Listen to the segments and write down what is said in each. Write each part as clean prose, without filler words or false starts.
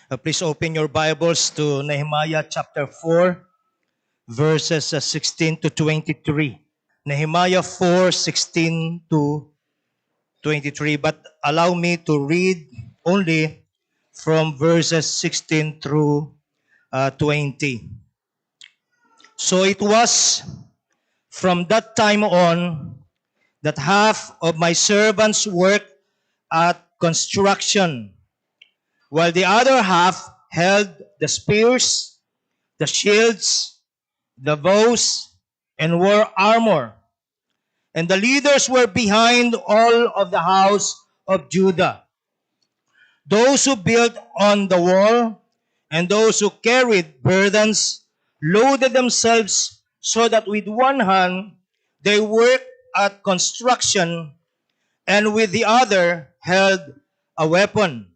Please open your Bibles to Nehemiah chapter 4, verses 16 to 23. Nehemiah 4:16 to 23. But allow me to read only from verses 16 through 20. So it was from that time on that half of my servants worked at construction, while the other half held the spears, the shields, the bows, and wore armor. And the leaders were behind all of the house of Judah. Those who built on the wall and those who carried burdens loaded themselves so that with one hand they worked at construction and with the other held a weapon.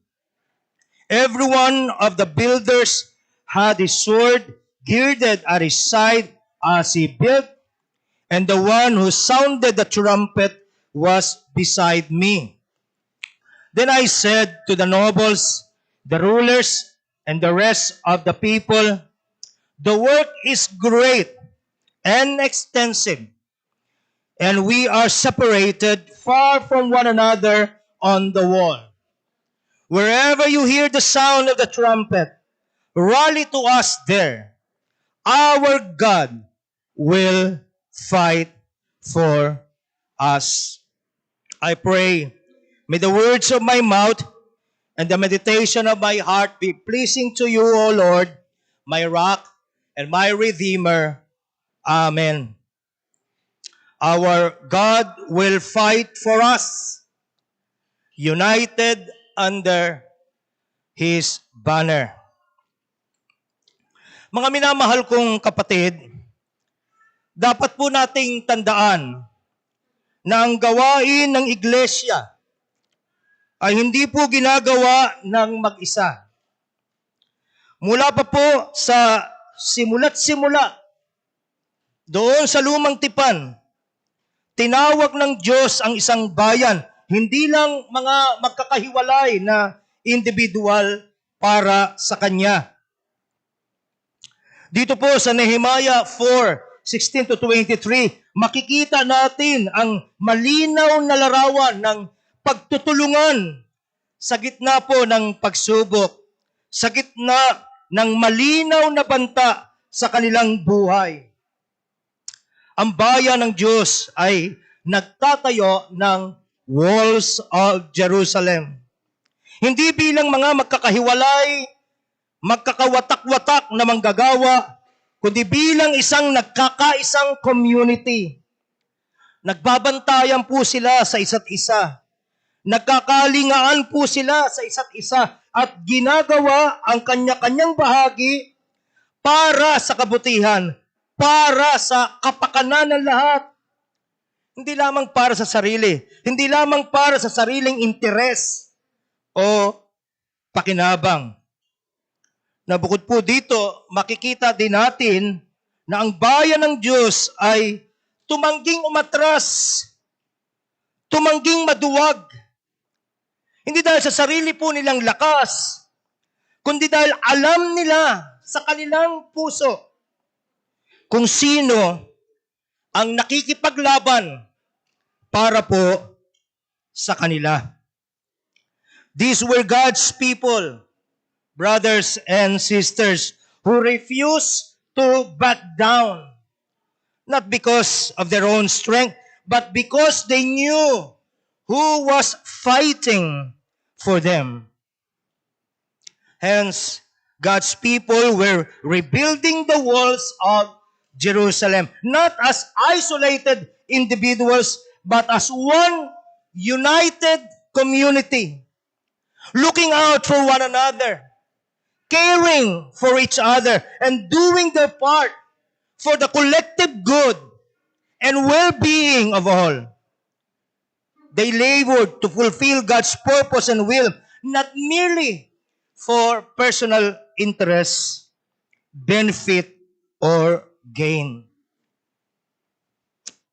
Every one of the builders had his sword girded at his side as he built, and the one who sounded the trumpet was beside me. Then I said to the nobles, the rulers, and the rest of the people, the work is great and extensive, and we are separated far from one another on the wall. Wherever you hear the sound of the trumpet, rally to us there. Our God will fight for us. I pray, may the words of my mouth and the meditation of my heart be pleasing to you, O Lord, my rock and my redeemer. Amen. Our God will fight for us, united under His banner. Mga minamahal kong kapatid, dapat po nating tandaan na ang gawain ng iglesia ay hindi po ginagawa ng mag-isa. Mula pa po sa simula't simula, doon sa lumang tipan, tinawag ng Diyos ang isang bayan, hindi lang mga magkakahiwalay na individual para sa Kanya. Dito po sa Nehemiah 4:16 to 23, makikita natin ang malinaw na larawan ng pagtutulungan sa gitna po ng pagsubok, sa gitna ng malinaw na banta sa kanilang buhay. Ang bayan ng Diyos ay nagtatayo ng walls of Jerusalem. Hindi bilang mga magkakahiwalay, magkakawatak-watak na manggagawa, kundi bilang isang nagkakaisang community. Nagbabantayan po sila sa isa't isa. Nagkakalingaan po sila sa isa't isa at ginagawa ang kanya-kanyang bahagi para sa kabutihan, para sa kapakanan ng lahat. Hindi lamang para sa sarili, hindi lamang para sa sariling interes o pakinabang. Na bukod po dito, makikita din natin na ang bayan ng Diyos ay tumangging umatras, tumangging maduwag. Hindi dahil sa sarili po nilang lakas, kundi dahil alam nila sa kanilang puso kung sino ang nakikipaglaban para po sa kanila. These were God's people, brothers and sisters, who refuse to back down. Not because of their own strength, but because they knew who was fighting for them. Hence, God's people were rebuilding the walls of Jerusalem, not as isolated individuals, but as one united community, looking out for one another, caring for each other, and doing their part for the collective good and well-being of all. They labored to fulfill God's purpose and will, not merely for personal interest, benefit, or gain.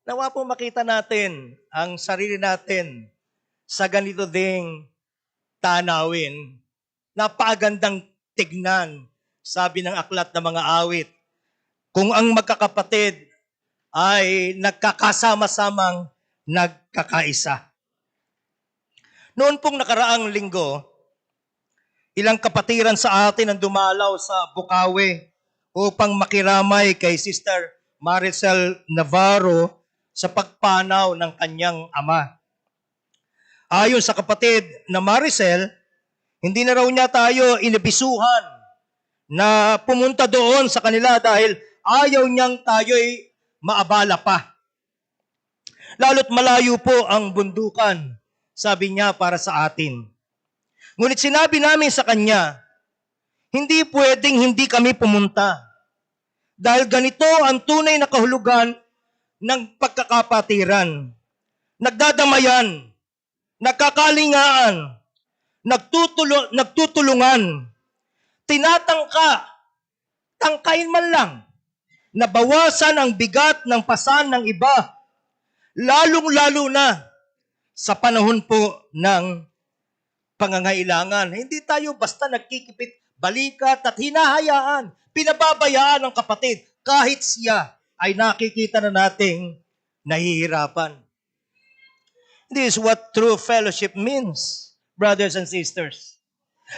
Nawa po makita natin ang sarili natin sa ganito ding tanawin. Napakagandang tignan. Sabi ng aklat ng mga awit, kung ang magkakapatid ay nagkakasama-samang nagkakaisa. Noon pong nakaraang linggo, ilang kapatiran sa atin ang dumalaw sa Bukawi upang makiramay kay Sister Maricel Navarro sa pagpanaw ng kanyang ama. Ayon sa kapatid na Maricel, hindi na raw niya tayo inibisuhan na pumunta doon sa kanila dahil ayaw niyang tayo'y maabala pa. Lalo't malayo po ang bundukan, sabi niya, para sa atin. Ngunit sinabi namin sa kanya, hindi pwedeng hindi kami pumunta. Dahil ganito ang tunay na kahulugan ng pagkakapatiran. Nagdadamayan, nagkakalingaan, nagtutulungan, tinatangka, tangkain man lang, nabawasan ang bigat ng pasan ng iba, lalong-lalo na sa panahon po ng pangangailangan. Hindi tayo basta nagkikipit balikat at hinahayaan, pinababayaan ng kapatid kahit siya ay nakikita na nating nahihirapan. This is what true fellowship means, brothers and sisters.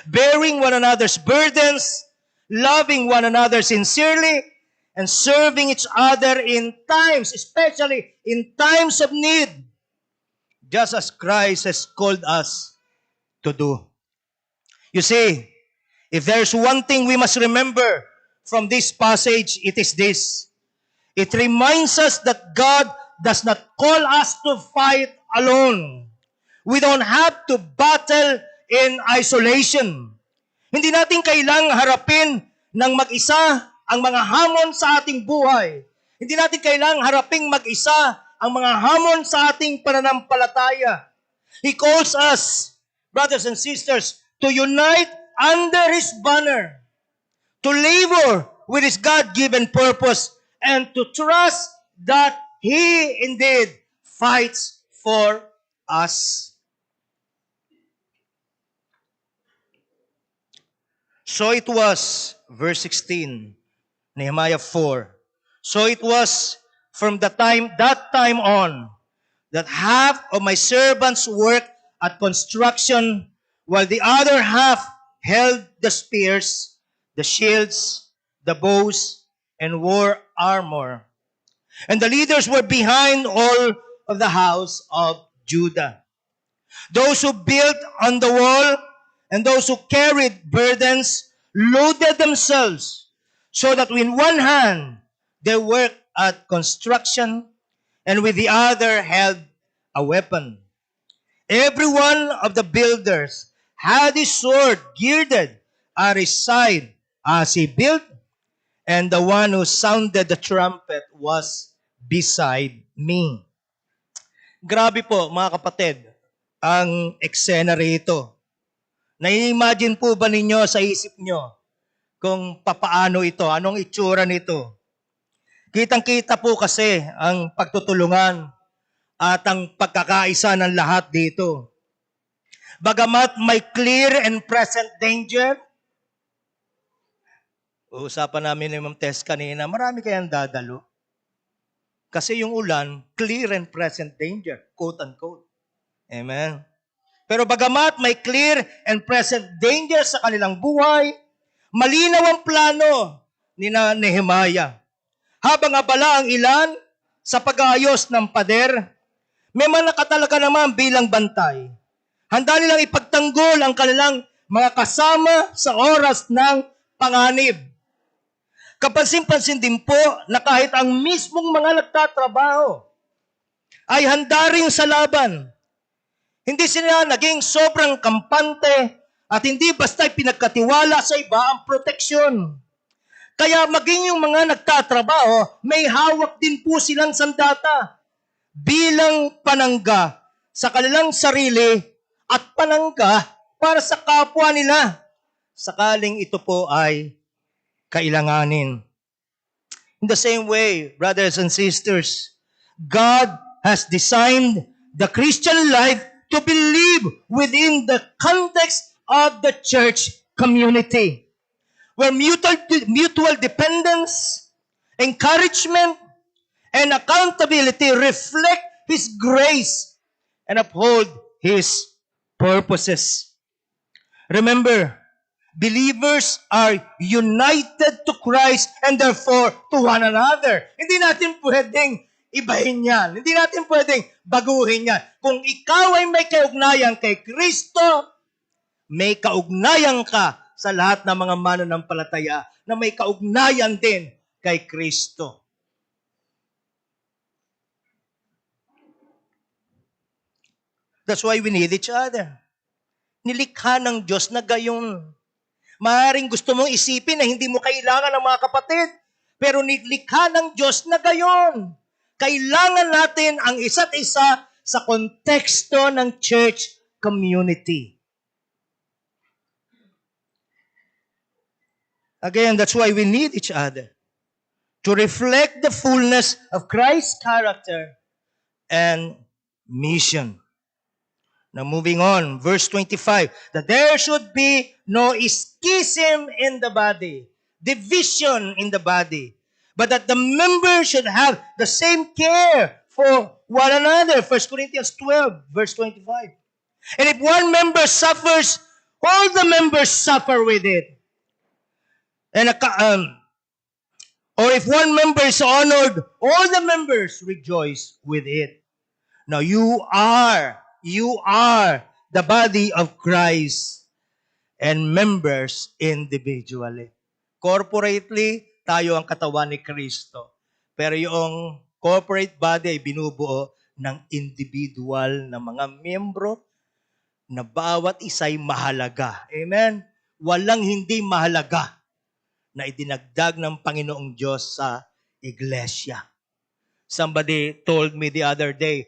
Bearing one another's burdens, loving one another sincerely, and serving each other in times, especially in times of need, just as Christ has called us to do. You see, if there's one thing we must remember from this passage, it is this. It reminds us that God does not call us to fight alone. We don't have to battle in isolation. Hindi natin kailangang harapin ng mag-isa ang mga hamon sa ating buhay. Hindi natin kailangang haraping mag-isa ang mga hamon sa ating pananampalataya. He calls us, brothers and sisters, to unite under His banner, to labor with His God-given purpose, and to trust that He indeed fights for us. So it was, verse 16, Nehemiah 4. So it was from that time on, that half of my servants worked at construction, while the other half held the spears, the shields, the bows, and wore armor. And the leaders were behind all of the house of Judah. Those who built on the wall and those who carried burdens loaded themselves, so that with one hand they worked at construction, and with the other held a weapon. Every one of the builders had his sword girded at his side as he built, and the one who sounded the trumpet was beside me. Grabe po, mga kapatid, ang eksena rito. Nai-imagine po ba ninyo sa isip nyo kung papaano ito, anong itsura nito? Kitang-kita po kasi ang pagtutulungan at ang pagkakaisa ng lahat dito. Bagamat may clear and present danger, uusapan namin ni Ma'am Tess kanina, marami kayang dadalo. Kasi yung ulan, clear and present danger, quote-unquote. Amen. Pero bagamat may clear and present danger sa kanilang buhay, malinaw ang plano ni Nehemiah. Habang abala ang ilan sa pag-aayos ng pader, may mga nakatalaga naman bilang bantay. Handa nilang ipagtanggol ang kanilang mga kasama sa oras ng panganib. Kapansin-pansin din po na kahit ang mismong mga nagtatrabaho ay handa rin sa laban. Hindi sila naging sobrang kampante at hindi basta pinagkatiwala sa iba ang proteksyon. Kaya maging yung mga nagtatrabaho, may hawak din po silang sandata bilang panangga sa kanilang sarili at panangga para sa kapwa nila. Sakaling ito po ay kailanganin. In the same way, brothers and sisters, God has designed the Christian life to believe within the context of the church community. where mutual dependence, encouragement, and accountability reflect His grace and uphold His purposes. Remember, believers are united to Christ and therefore to one another. Hindi natin pwedeng ibahin yan. Hindi natin pwedeng baguhin yan. Kung ikaw ay may kaugnayan kay Kristo, may kaugnayan ka sa lahat ng mga mananampalataya na may kaugnayan din kay Kristo. That's why we need each other. Nilikha ng Diyos na gayon. Maaaring gusto mong isipin na hindi mo kailangan ng mga kapatid, pero nilikha ng Diyos na gayon. Kailangan natin ang isa't isa sa konteksto ng church community. Again, that's why we need each other to reflect the fullness of Christ's character and mission. Now moving on, verse 25, that there should be no schism in the body, division in the body, but that the members should have the same care for one another. 1 Corinthians 12, verse 25. And if one member suffers, all the members suffer with it. And or if one member is honored, all the members rejoice with it. Now you are the body of Christ and members individually. Corporately, tayo ang katawan ni Kristo. Pero yung corporate body ay binubuo ng individual na mga miyembro na bawat isa'y mahalaga. Amen? Walang hindi mahalaga na idinagdag ng Panginoong Diyos sa iglesia. Somebody told me the other day,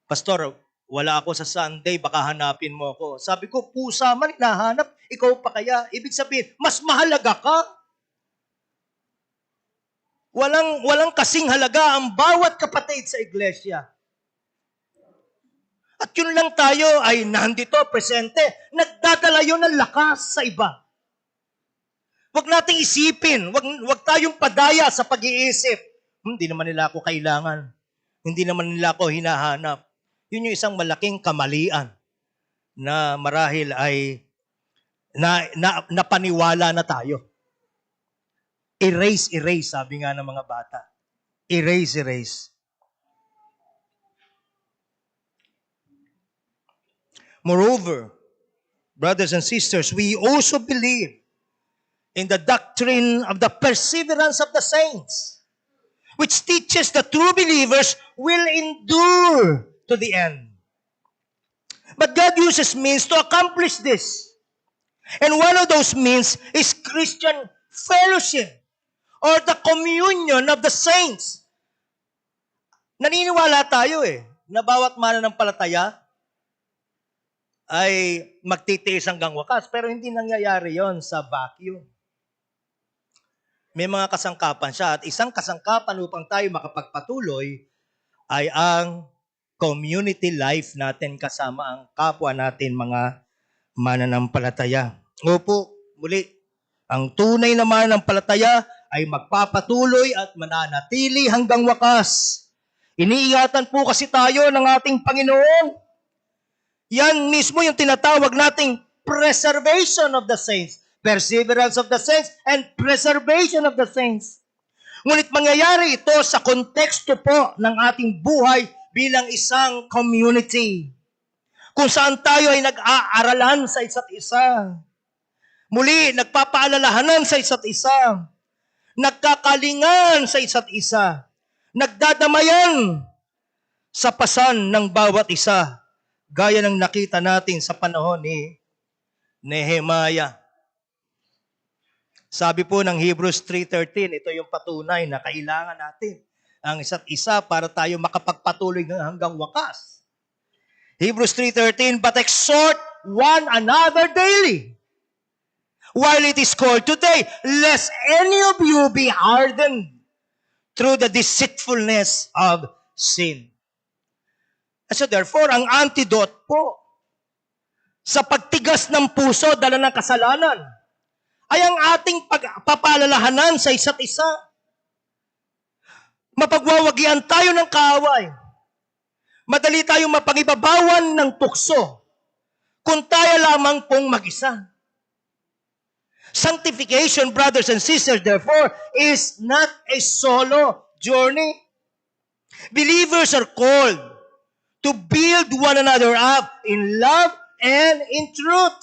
Pastor, wala ako sa Sunday, baka hanapin mo ako. Sabi ko, pusa man, hinahanap, ikaw pa kaya? Ibig sabihin, mas mahalaga ka. Walang kasing halaga ang bawat kapatid sa iglesia. At yun lang tayo ay nandito, presente, nagdadala yun ng lakas sa iba. Huwag nating isipin, huwag tayong padaya sa pag-iisip. Hindi naman nila ako kailangan. Hindi naman nila ako hinahanap. Yun yung isang malaking kamalian na marahil ay napaniwala na tayo. Erase, sabi nga ng mga bata. Erase. Moreover, brothers and sisters, we also believe in the doctrine of the perseverance of the saints, which teaches the true believers will endure to the end. But God uses means to accomplish this. And one of those means is Christian fellowship or the communion of the saints. Naniniwala tayo na bawat mananampalataya ay magtitiis hanggang wakas, pero hindi nangyayari yon sa vacuum. May mga kasangkapan siya at isang kasangkapan upang tayo makapagpatuloy ay ang community life natin kasama ang kapwa natin mga mananampalataya. Opo, muli, ang tunay na mananampalataya ay magpapatuloy at mananatili hanggang wakas. Iniingatan po kasi tayo ng ating Panginoon. Yan mismo yung tinatawag nating preservation of the saints. Perseverance of the saints and preservation of the saints. Ngunit mangyayari ito sa konteksto po ng ating buhay bilang isang community. Kung saan tayo ay nag-aaralan sa isa't isa. Muli, nagpapaalalahanan sa isa't isa. Nagkakalingan sa isa't isa. Nagdadamayan sa pasan ng bawat isa. Gaya ng nakita natin sa panahon ni Nehemiah. Sabi po ng Hebrews 3:13, ito yung patunay na kailangan natin ang isa't isa para tayo makapagpatuloy hanggang wakas. Hebrews 3:13, but exhort one another daily, while it is called today, lest any of you be hardened through the deceitfulness of sin. So therefore, ang antidote po sa pagtigas ng puso dala ng kasalanan ay ang ating pagpapalalahanan sa isa't isa. Mapagwawagian tayo ng kaaway. Madali tayong mapangibabawan ng tukso kung tayo lamang pong mag-isa. Sanctification, brothers and sisters, therefore, is not a solo journey. Believers are called to build one another up in love and in truth.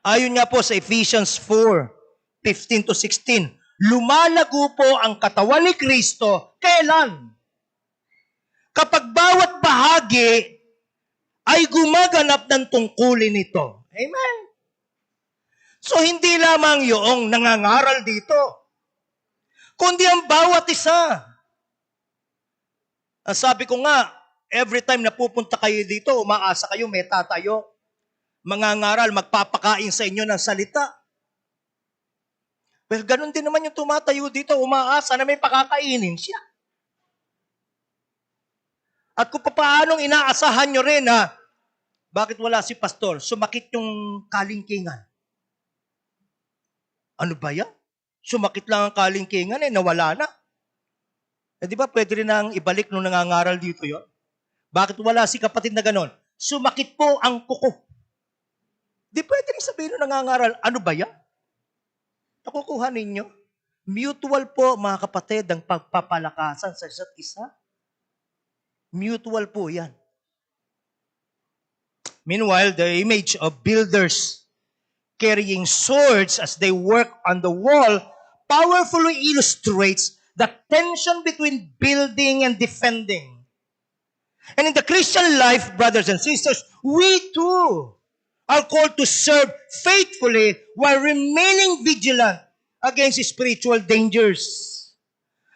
Ayon nga po sa Ephesians 4:15-16, lumalago po ang katawan ni Kristo kailan? Kapag bawat bahagi ay gumaganap ng tungkulin nito. Amen. So hindi lamang yung nangangaral dito, kundi ang bawat isa. Ang sabi ko nga, every time na pupunta kayo dito, umaasa kayo, may tatayo, mangangaral, magpapakain sa inyo ng salita. Well, ganun din naman yung tumatayo dito, umaasa na may pakakainin siya. At kung paanong inaasahan nyo rin na, bakit wala si pastor? Sumakit yung kalingkingan. Ano ba yan? Sumakit lang ang kalingkingan nawala na. Di ba pwede rin nang ibalik nung nangangaral dito yon? Bakit wala si kapatid na ganon? Sumakit po ang kuko. Di pwede rin sabihin nung nangangaral, ano ba yan? Nakukuha ninyo? Mutual po, mga kapatid, ang pagpapalakasan sa isa't isa. Mutual po yan. Meanwhile, the image of builders carrying swords as they work on the wall powerfully illustrates the tension between building and defending. And in the Christian life, brothers and sisters, we too are called to serve faithfully while remaining vigilant against spiritual dangers.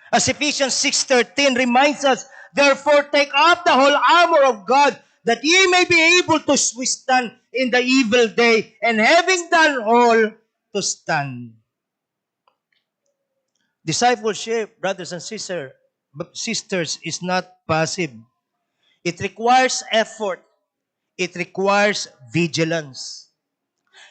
As Ephesians 6:13 reminds us, therefore take up the whole armor of God, that ye may be able to withstand in the evil day, and having done all, to stand. Discipleship, brothers and sisters, is not passive. It requires effort. It requires vigilance.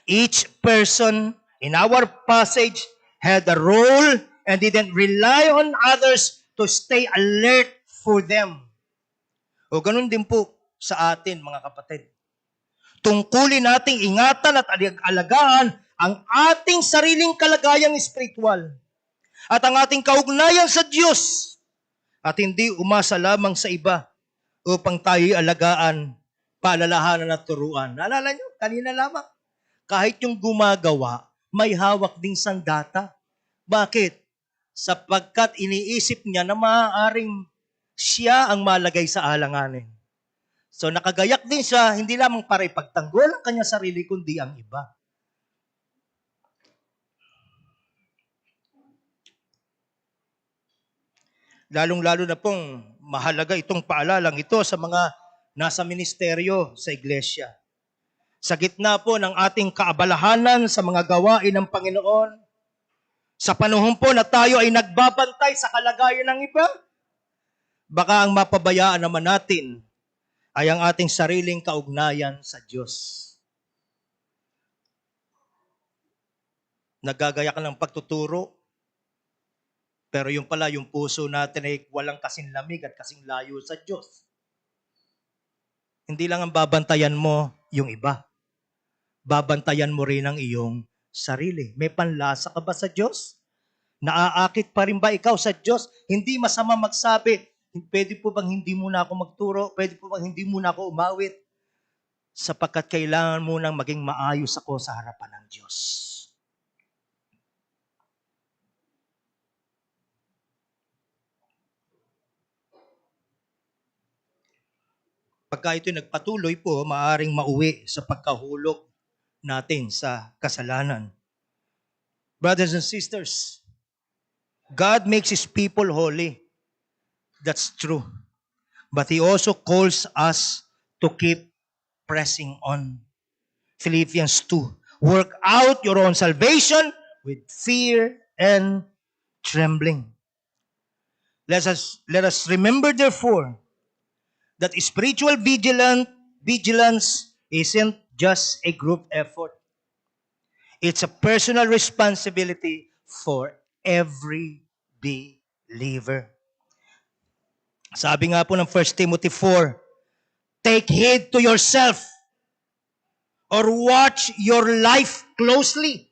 Each person in our passage had a role and didn't rely on others to stay alert for them. O ganun din po sa atin, mga kapatid. Tungkulin nating ingatan at alagaan ang ating sariling kalagayang espiritual at ang ating kaugnayan sa Diyos at hindi umasa lamang sa iba upang tayo'y alagaan, paalalahanan at turuan. Naalala nyo, kanina lamang, kahit yung gumagawa, may hawak ding sandata. Bakit? Sapagkat iniisip niya na maaaring siya ang malagay sa alanganin. So nakagayak din siya, hindi lamang para ipagtanggol ang kanyang sarili, kundi ang iba. Lalong-lalo na pong mahalaga itong paalalang ito sa mga nasa ministeryo sa iglesia. Sa gitna po ng ating kaabalahanan sa mga gawain ng Panginoon, sa panahon po na tayo ay nagbabantay sa kalagayan ng iba, baka ang mapabayaan naman natin ay ang ating sariling kaugnayan sa Diyos. Nagagaya ka ng pagtuturo, pero yung pala, yung puso natin ay walang kasing lamig at kasing layo sa Diyos. Hindi lang ang babantayan mo yung iba. Babantayan mo rin ang iyong sarili. May panlasa ka ba sa Diyos? Naaakit pa rin ba ikaw sa Diyos? Hindi masama magsabi, pwede po bang hindi muna ako magturo? Pwede po bang hindi muna ako umawit? Sapagkat kailangan mo nang maging maayos ako sa harapan ng Diyos. Pagka ito'y nagpatuloy po, maaaring mauwi sa pagkahulog natin sa kasalanan. Brothers and sisters, God makes His people holy. That's true. But He also calls us to keep pressing on. Philippians 2, work out your own salvation with fear and trembling. Let us remember, therefore, that spiritual vigilance isn't just a group effort. It's a personal responsibility for every believer. Sabi nga po ng 1 Timothy 4, take heed to yourself or watch your life closely.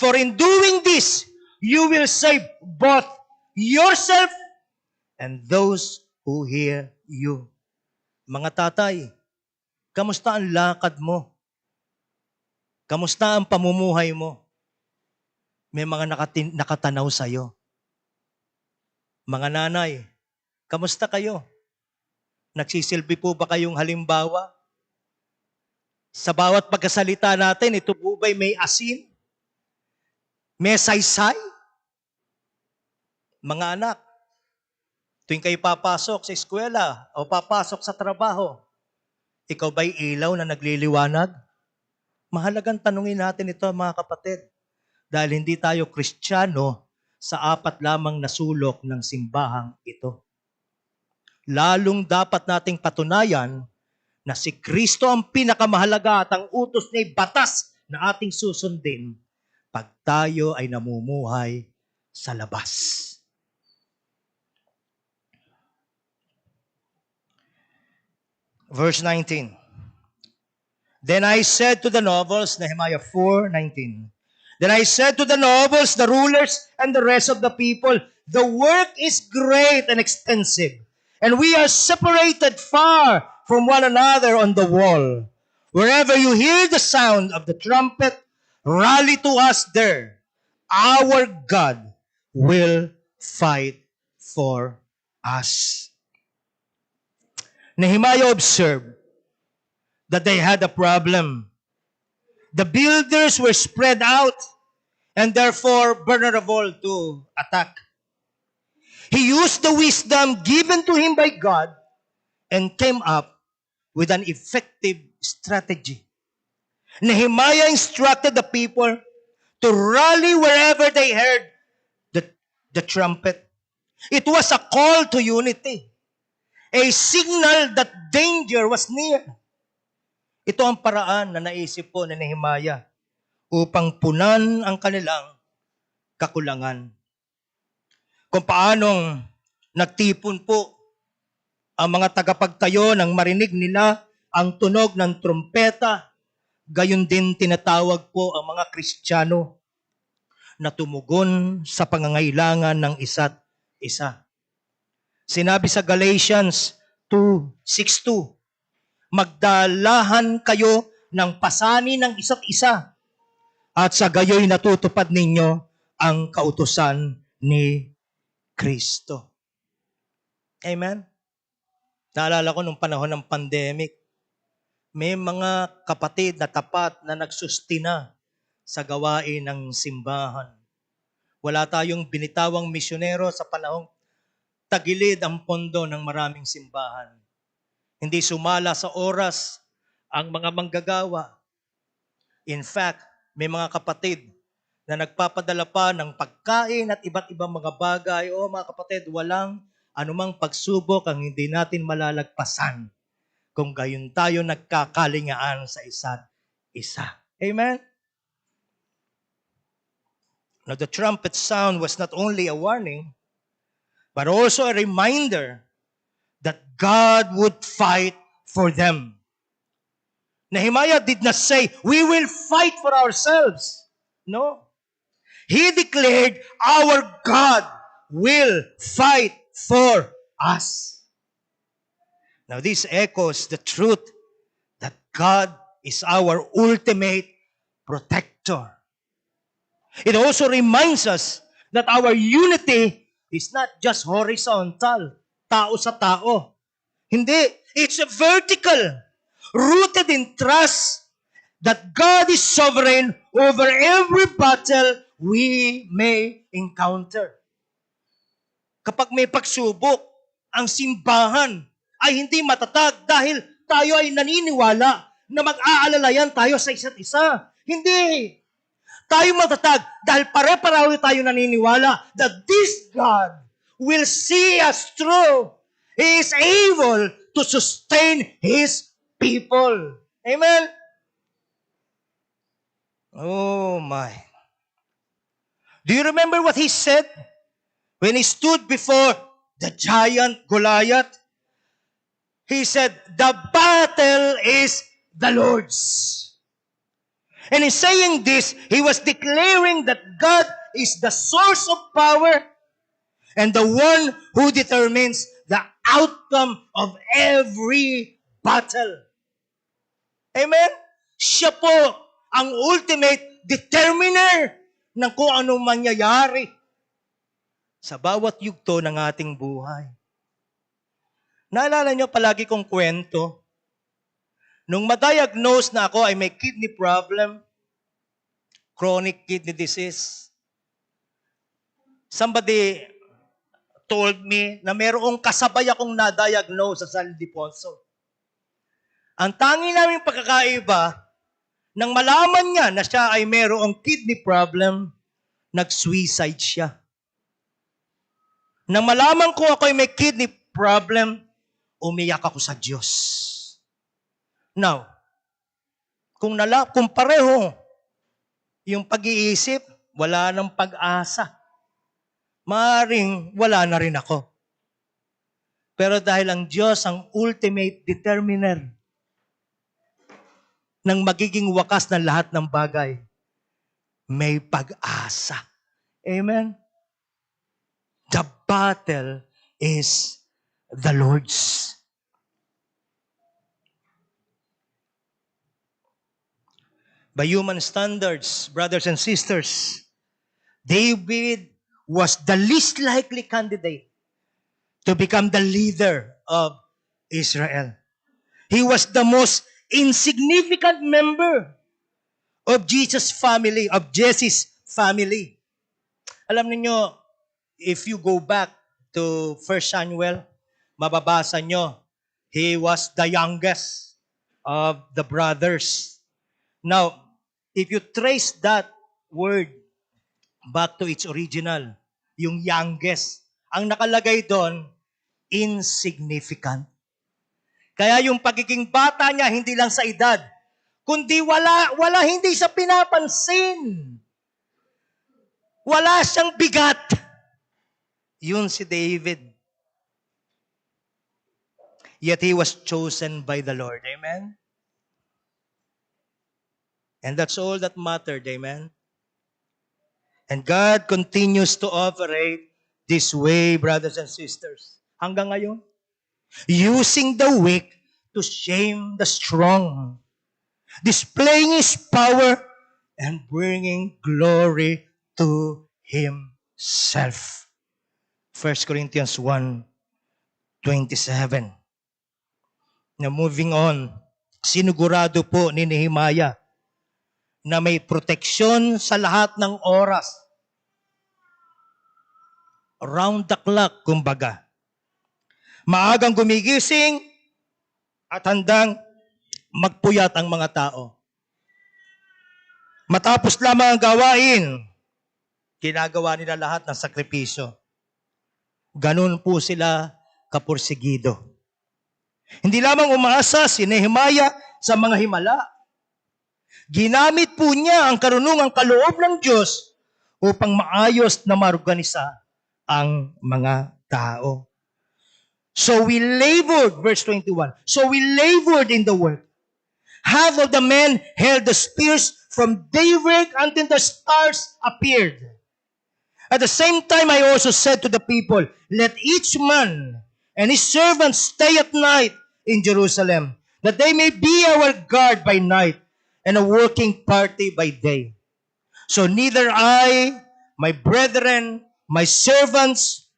For in doing this, you will save both yourself and those who hear you. Mga tatay, kamusta ang lakad mo? Kamusta ang pamumuhay mo? May mga nakatanaw sa'yo. Mga nanay, kamusta kayo? Nagsisilbi po ba kayong halimbawa? Sa bawat pagkasalita natin, ito po ba'y may asin? May saysay? Mga anak, tuwing kayo papasok sa eskwela o papasok sa trabaho, ikaw ba'y ilaw na nagliliwanag? Mahalagang tanungin natin ito, mga kapatid. Dahil hindi tayo Kristiyano sa 4 lamang na sulok ng simbahang ito. Lalong dapat nating patunayan na si Kristo ang pinakamahalaga at ang utos niya'y batas na ating susundin pag tayo ay namumuhay sa labas. Verse 19. Then I said to the nobles, Nehemiah 4:19. Then I said to the nobles, the rulers, and the rest of the people, the work is great and extensive, and we are separated far from one another on the wall. Wherever you hear the sound of the trumpet, rally to us there. Our God will fight for us. Nehemiah observed that they had a problem. The builders were spread out and therefore vulnerable to attack. He used the wisdom given to him by God and came up with an effective strategy. Nehemiah instructed the people to rally wherever they heard the trumpet. It was a call to unity, a signal that danger was near. Ito ang paraan na naisip po ni Nehemiah upang punan ang kanilang kakulangan. Kung paanong nagtipon po ang mga tagapagtayo nang marinig nila ang tunog ng trumpeta, gayon din tinatawag po ang mga Kristiyano na tumugon sa pangangailangan ng isa't isa. Sinabi sa Galatians 2:6-2, magdalahan kayo ng pasani ng isa't isa at sa gayoy natutupad ninyo ang kautusan ni Kristo. Amen? Naalala ko nung panahon ng pandemic, may mga kapatid na tapat na nagsustina sa gawain ng simbahan. Wala tayong binitawang misyonero sa panahong tagilid ang pondo ng maraming simbahan. Hindi sumala sa oras ang mga manggagawa. In fact, may mga kapatid na nagpapadala pa ng pagkain at iba't ibang mga bagay. O mga kapatid, walang anumang pagsubok ang hindi natin malalagpasan kung gayon tayo nagkakalingaan sa isa't isa. Amen? Now, the trumpet sound was not only a warning, but also a reminder that God would fight for them. Nehemiah did not say, we will fight for ourselves. No. He declared, our God will fight for us. Now this echoes the truth that God is our ultimate protector. It also reminds us that our unity is not just horizontal, tao sa tao. Hindi, it's a vertical, rooted in trust that God is sovereign over every battle we may encounter. Kapag may pagsubok, ang simbahan ay hindi matatag dahil tayo ay naniniwala na mag-aalalayan tayo sa isa't isa. Hindi. Tayo matatag dahil pare-pareho tayo naniniwala that this God will see us through. He is able to sustain His people. Amen? Oh my. Do you remember what he said when he stood before the giant Goliath? He said, the battle is the Lord's. And in saying this, he was declaring that God is the source of power and the one who determines the outcome of every battle. Amen? Siya po ang ultimate determiner ng kung anong mangyayari sa bawat yugto ng ating buhay. Naalala niyo palagi kong kwento, nung ma-diagnose na ako ay may kidney problem, chronic kidney disease, somebody told me na mayroong kasabay akong na-diagnose sa San Ildefonso. Ang tangi namin pagkakaiba, nang malaman niya na siya ay mayroong kidney problem, nag-suicide siya. Nang malaman ko ako ay may kidney problem, umiyak ako sa Diyos. Now, kung pareho yung pag-iisip, wala nang pag-asa. Maaring wala na rin ako. Pero dahil ang Diyos ang ultimate determiner ng magiging wakas ng lahat ng bagay, may pag-asa. Amen? The battle is the Lord's. By human standards, brothers and sisters, David was the least likely candidate to become the leader of Israel. He was the most insignificant member of Jesus' family, of Jesse's family. Alam niyo, if you go back to 1 Samuel, mababasa nyo, he was the youngest of the brothers. Now, if you trace that word back to its original, yung youngest, ang nakalagay doon, insignificant. Kaya yung pagiging bata niya, hindi lang sa edad, kundi wala hindi siya pinapansin. Wala siyang bigat. Yun si David. Yet he was chosen by the Lord. Amen? And that's all that mattered. Amen? And God continues to operate this way, brothers and sisters. Hanggang ngayon. Using the weak to shame the strong. Displaying His power and bringing glory to Himself. 1 Corinthians 1:27. Now moving on, sinigurado po ni Nehemiah na may proteksyon sa lahat ng oras. Round the clock, kumbaga. Maagang gumigising at handang magpuyat ang mga tao. Matapos lamang ang gawain, ginagawa nila lahat ng sakripisyo. Ganun po sila kapursigido. Hindi lamang umaasa si Nehemiah sa mga himala. Ginamit po niya ang karunungang kaloob ng Diyos upang maayos na maorganisa ang mga tao. So we labored, verse 21, so we labored in the work. Half of the men held the spears from daybreak until the stars appeared. At the same time, I also said to the people, let each man and his servant stay at night in Jerusalem, that they may be our guard by night and a working party by day. So neither I, my brethren, my servants,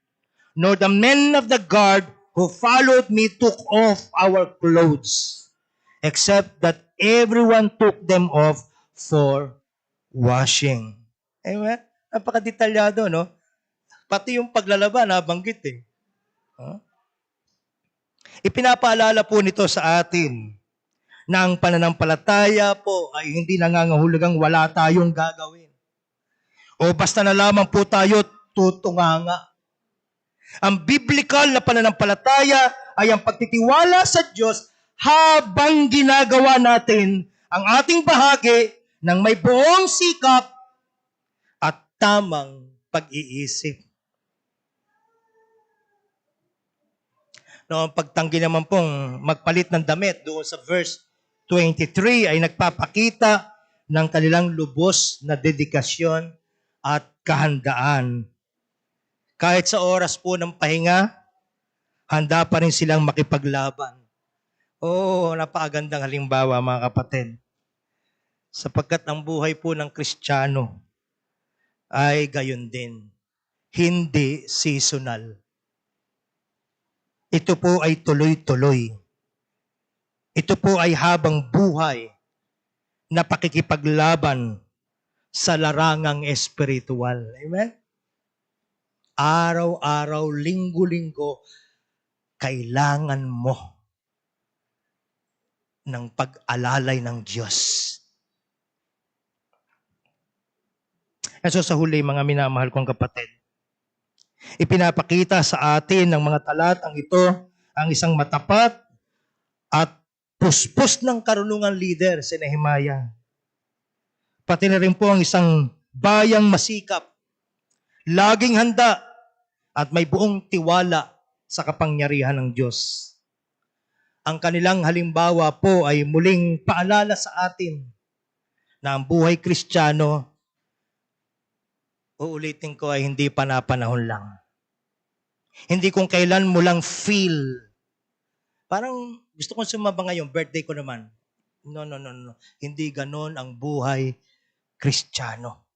nor the men of the guard who followed me took off our clothes, except that everyone took them off for washing. Amen? Napaka-detalyado, no? Pati yung paglalaba, nabanggit eh. Huh? Ipinapaalala po nito sa atin na ang pananampalataya po ay hindi nangangahulugang wala tayong gagawin. O basta na lamang po tayo tutunganga. Ang biblical na pananampalataya ay ang pagtitiwala sa Diyos habang ginagawa natin ang ating bahagi ng may buong sikap at tamang pag-iisip. No, ang pagtanggi naman pong magpalit ng damit doon sa verse 23 ay nagpapakita ng kanilang lubos na dedikasyon at kahandaan. Kahit sa oras po ng pahinga, handa pa rin silang makipaglaban. Napakagandang halimbawa mga kapatid. Sapagkat ang buhay po ng Kristiyano ay gayon din. Hindi seasonal. Ito po ay tuloy-tuloy. Ito po ay habang buhay na pakikipaglaban sa larangang espiritual. Amen? Araw-araw, linggo-linggo, kailangan mo ng pag-alalay ng Diyos. At so sa huli, mga minamahal kong kapatid, ipinapakita sa atin ng mga talatang ito ang isang matapat at puspos ng karunungan leader si Nehemiah. Pati na rin po ang isang bayang masikap, laging handa at may buong tiwala sa kapangyarihan ng Diyos. Ang kanilang halimbawa po ay muling paalala sa atin na ang buhay Kristiyano, uulitin ko, ay hindi panapanahon lang. Hindi kung kailan mo lang feel. Parang gusto kong sumaba ngayon, birthday ko naman. No. Hindi ganon ang buhay Kristiyano.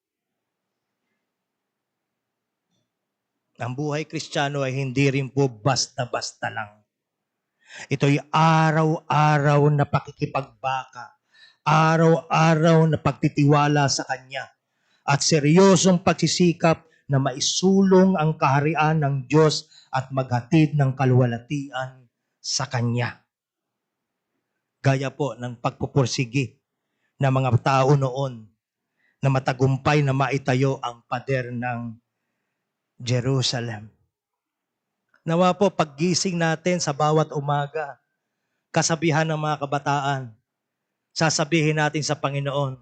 Ang buhay Kristiyano ay hindi rin po basta-basta lang. Ito'y araw-araw na pakikipagbaka, araw-araw na pagtitiwala sa Kanya, at seryosong pagsisikap na maisulong ang kaharian ng Diyos at maghatid ng kaluwalhatian sa Kanya. Gaya po ng pagpupursigi ng mga tao noon na matagumpay na maitayo ang pader ng Jerusalem. Nawa po, paggising natin sa bawat umaga, kasabihan ng mga kabataan, sasabihin natin sa Panginoon,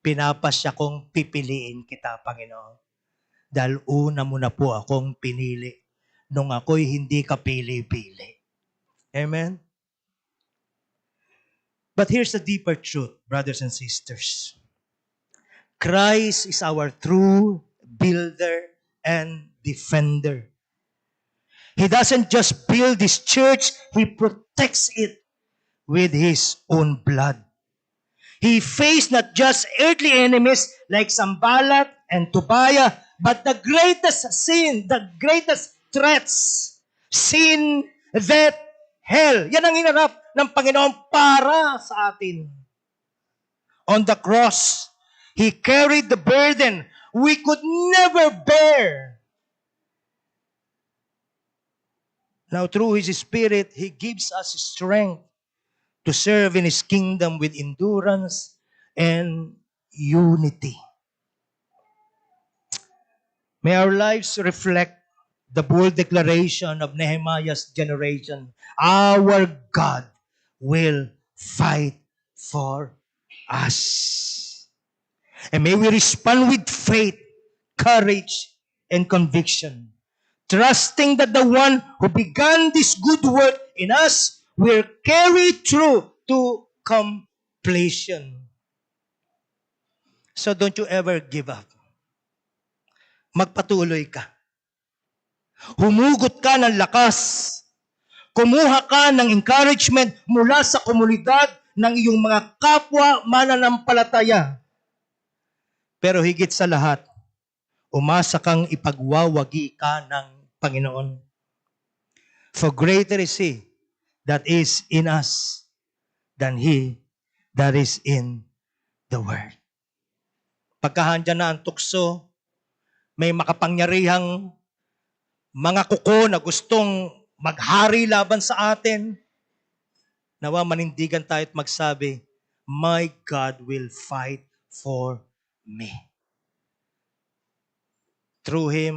pinapasya kong pipiliin kita, Panginoon. Dahil una mo na po akong pinili nung ako'y hindi ka pili-pili. Amen? But here's the deeper truth, brothers and sisters. Christ is our true builder and defender. He doesn't just build His church, He protects it with His own blood. He faced not just earthly enemies like Sanballat and Tobiah, but the greatest sin, the greatest threats, sin, death, hell. Yan ang hinarap ng Panginoon para sa atin. On the cross, He carried the burden we could never bear. Now, through His Spirit, He gives us strength to serve in His kingdom with endurance and unity. May our lives reflect the bold declaration of Nehemiah's generation. Our God will fight for us. And may we respond with faith, courage, and conviction, trusting that the one who began this good work in us will carry through to completion. So don't you ever give up. Magpatuloy ka. Humugot ka ng lakas. Kumuha ka ng encouragement mula sa komunidad ng iyong mga kapwa mananampalataya. Pero higit sa lahat, umasa kang ipagwawagi ka ng Panginoon. For greater is He that is in us than he that is in the world. Pagkahandyan na ang tukso, may makapangyarihang mga kuko na gustong maghari laban sa atin. Nawa manindigan tayo at magsabi, my God will fight for me. Through Him,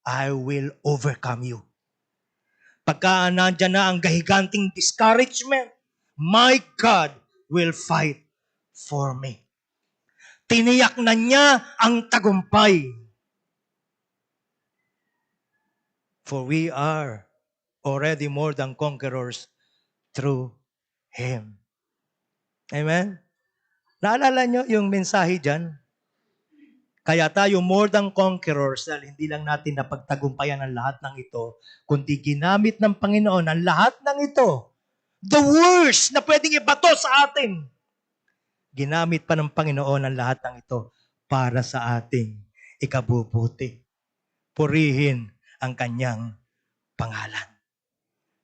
I will overcome you. Pagka nandyan na ang gahiganting discouragement, my God will fight for me. Tiniyak na niya ang tagumpay. For we are already more than conquerors through Him. Amen? Naalala nyo yung mensahe dyan? Kaya tayo more than conquerors dahil hindi lang natin napagtagumpayan ang lahat ng ito, kundi ginamit ng Panginoon ang lahat ng ito. The worst na pwedeng ibato sa atin. Ginamit pa ng Panginoon ang lahat ng ito para sa ating ikabubuti. Purihin ang kanyang pangalan.